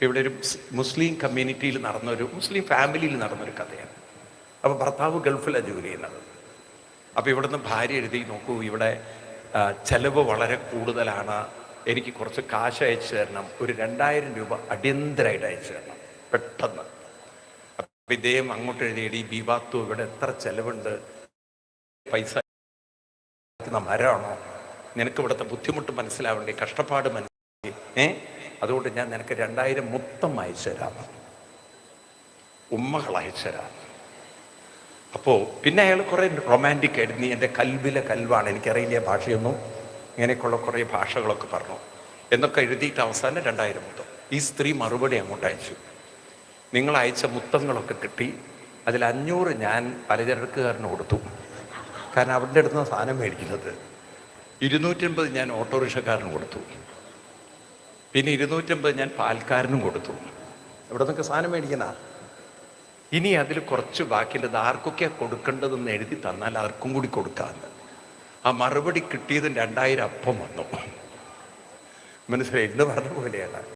ഇവിടെ ഒരു മുസ്ലിം കമ്മ്യൂണിറ്റിയിൽ നടന്നൊരു മുസ്ലിം ഫാമിലിയിൽ നടന്നൊരു കഥയാണ്. അപ്പോൾ ഭർത്താവ് ഗൾഫിലാണ് ജോലി ചെയ്യുന്നത്. അപ്പോൾ ഇവിടുന്ന് ഭാര്യ എഴുതി, നോക്കൂ ഇവിടെ ചെലവ് വളരെ കൂടുതലാണ്, എനിക്ക് കുറച്ച് കാശ് അയച്ചു തരണം, ഒരു 2000 രൂപ അടിയന്തരമായിട്ട് അയച്ചു തരണം പെട്ടെന്ന്. അപ്പം ഇദ്ദേഹം അങ്ങോട്ട് എഴുതി, ബീബാത്തു ഇവിടെ എത്ര ചെലവുണ്ട്, പൈസ മരമാണോ, നിനക്ക് ഇവിടുത്തെ ബുദ്ധിമുട്ട് മനസ്സിലാവേണ്ടി, കഷ്ടപ്പാട് മനസ്സിലാക്കി, അതുകൊണ്ട് ഞാൻ നിനക്ക് 2000 മൊത്തം അയച്ചു തരാം, ഉമ്മകൾ അയച്ചു തരാം. അപ്പോൾ പിന്നെ അയാൾ കുറേ റൊമാൻറ്റിക് ആയിട്ട്, നീ എൻ്റെ കൽവിലെ കൽവാണ്, എനിക്കറിയില്ല ഭാഷയൊന്നും, ഇങ്ങനെയൊക്കെയുള്ള കുറേ ഭാഷകളൊക്കെ പറഞ്ഞു എന്നൊക്കെ എഴുതിയിട്ട് അവസാനം 2000 മുത്തം. ഈ സ്ത്രീ മറുപടി അങ്ങോട്ട് അയച്ചു, നിങ്ങൾ അയച്ച മുത്തങ്ങളൊക്കെ കിട്ടി, അതിൽ 500 ഞാൻ പലചരക്കുകാരന് കൊടുത്തു, കാരണം അവരുടെ അടുത്ത് നിന്ന് സാധനം മേടിക്കുന്നത്. 250 ഞാൻ ഓട്ടോറിക്ഷക്കാരന് കൊടുത്തു, പിന്നെ 250 ഞാൻ പാൽക്കാരനും കൊടുത്തു. ഇവിടെ നിന്നൊക്കെ സാധനം മേടിക്കുന്ന. ഇനി അതിൽ കുറച്ച് ബാക്കിയുള്ളത് ആർക്കൊക്കെയാണ് കൊടുക്കേണ്ടതെന്ന് എഴുതി തന്നാൽ ആർക്കും കൂടി കൊടുക്കാമെന്ന്. ആ മറുപടി കിട്ടിയതും 2000 അപ്പം വന്നു. മനസ്സിലായി, എന്ന് പറഞ്ഞ പോലെയാണ്.